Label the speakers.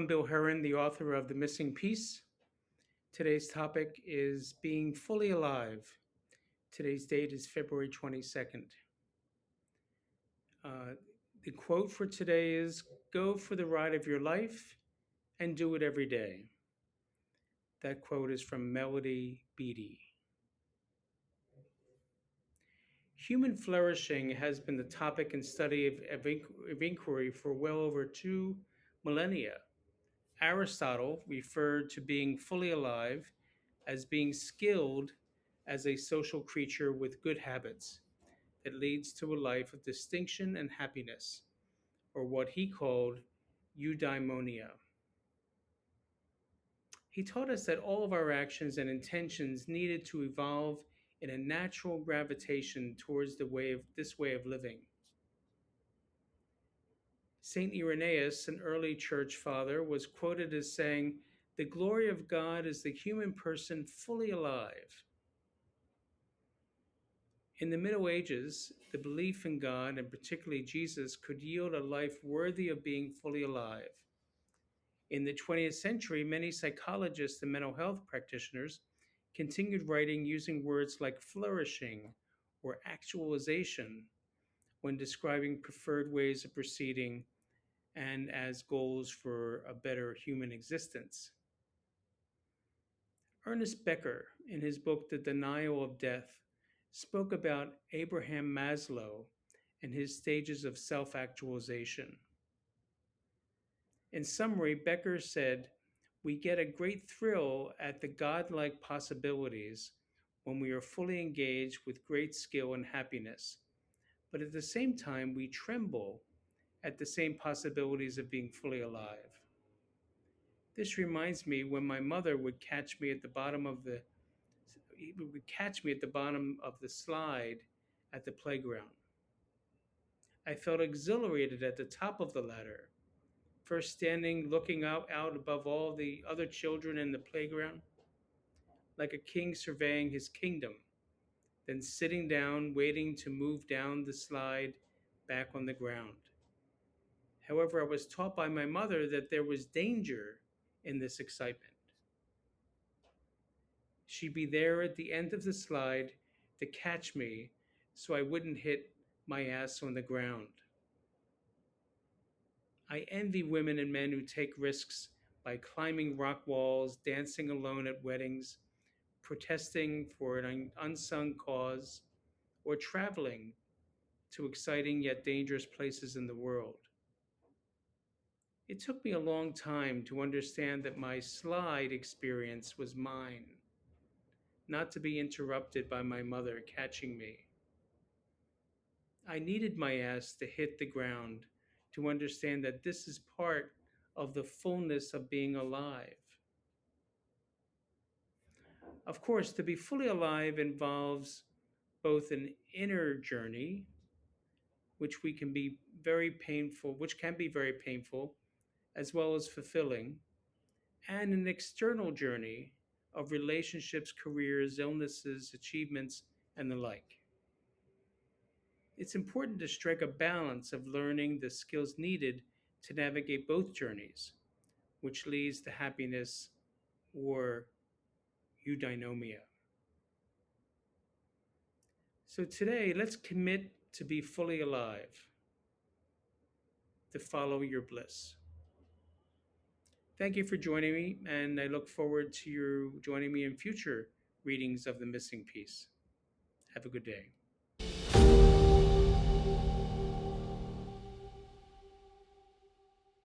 Speaker 1: I'm Bill Heran, the author of The Missing Piece. Today's topic is being fully alive. Today's date is February 22nd. Uh, the quote for today is "Go for the ride of your life and do it every day." That quote is from Melody Beattie. Human flourishing has been the topic and study of inquiry for well over 2 millennia. Aristotle referred to being fully alive as being skilled as a social creature with good habits that leads to a life of distinction and happiness, or what he called eudaimonia. He taught us that all of our actions and intentions needed to evolve in a natural gravitation towards this way of living. Saint Irenaeus, an early church father, was quoted as saying, "The glory of God is the human person fully alive." In the Middle Ages, the belief in God, and particularly Jesus, could yield a life worthy of being fully alive. In the 20th century, many psychologists and mental health practitioners continued writing using words like flourishing or actualization when describing preferred ways of proceeding and as goals for a better human existence. Ernest Becker, in his book The Denial of Death, spoke about Abraham Maslow and his stages of self actualization. In summary, Becker said, "We get a great thrill at the godlike possibilities when we are fully engaged with great skill and happiness, but at the same time, we tremble at the same possibilities of being fully alive." This reminds me when my mother would catch me at the bottom of the slide at the playground. I felt exhilarated at the top of the ladder, first standing looking out above all the other children in the playground, like a king surveying his kingdom, then sitting down, waiting to move down the slide back on the ground. However, I was taught by my mother that there was danger in this excitement. She'd be there at the end of the slide to catch me so I wouldn't hit my ass on the ground. I envy women and men who take risks by climbing rock walls, dancing alone at weddings, protesting for an unsung cause, or traveling to exciting yet dangerous places in the world. It took me a long time to understand that my slide experience was mine, not to be interrupted by my mother catching me. I needed my ass to hit the ground to understand that this is part of the fullness of being alive. Of course, to be fully alive involves both an inner journey, which can be very painful, as well as fulfilling, and an external journey of relationships, careers, illnesses, achievements, and the like. It's important to strike a balance of learning the skills needed to navigate both journeys, which leads to happiness or eudaimonia. So today, let's commit to be fully alive, to follow your bliss. Thank you for joining me, and I look forward to you joining me in future readings of The Missing Piece. Have a good day.